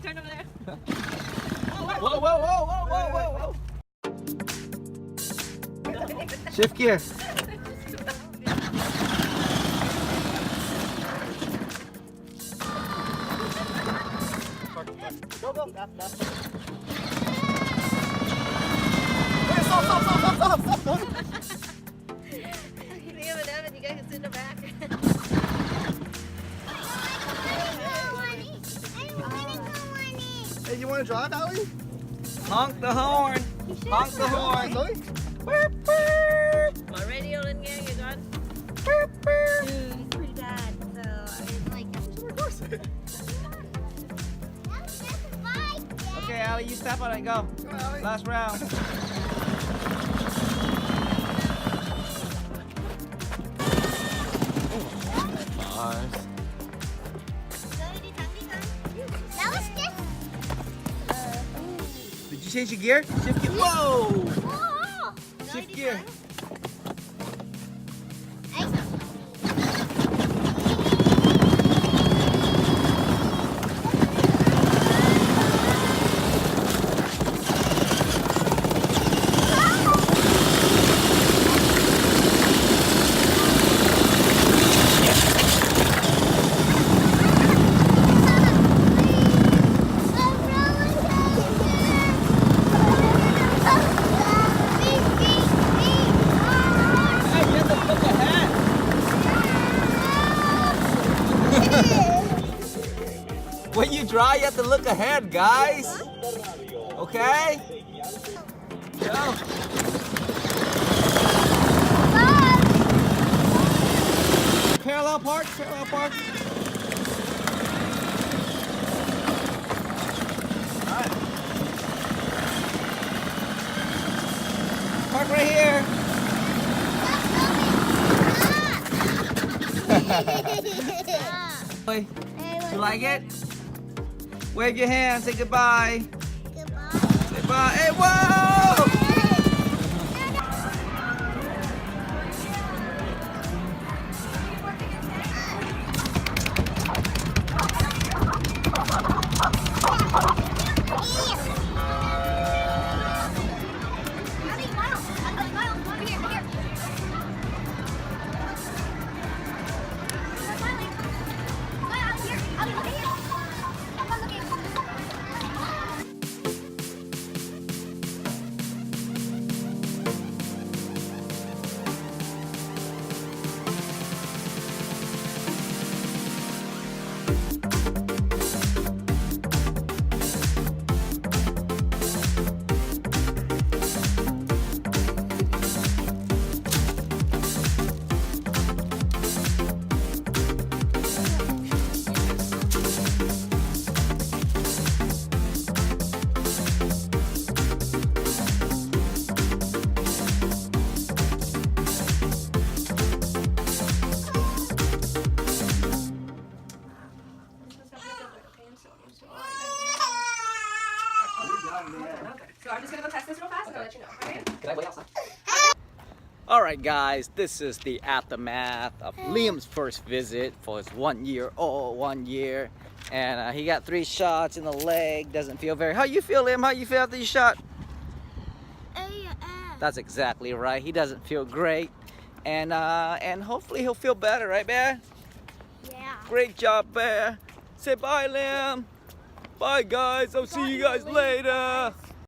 turn over there. Whoa, whoa, whoa, whoa, whoa, whoa. Shift gear. Go, go. Stop. Wait, stop. Liam and Evan, you guys can sit in the back. Hey, you want to drive, Allie? Honk the horn. Honk the horn. Zoe? My radio in here, you're done? Dude, it's pretty bad. So I like. Okay, Allie, you step on it. Go. Last round. Did you change your gear? Shift gear. Whoa! Shift gear. When you drive, you have to look ahead, guys. Okay? Go. Parallel park. Alright. Park right here. Hey, you like it? Wave your hand, say goodbye. Goodbye. Say bye. Hey, whoa! So I'm just gonna go test this real fast and I'll let you know, okay? Can I wait outside? Alright guys, this is the aftermath of Liam's first visit for his 1 year old, 1 year. And he got 3 shots in the leg, doesn't feel very... How you feel, Liam? How you feel after you shot? That's exactly right, he doesn't feel great. And hopefully he'll feel better, right Bear? Yeah. Great job, Bear. Say bye, Liam. Bye guys, I'll see you guys later.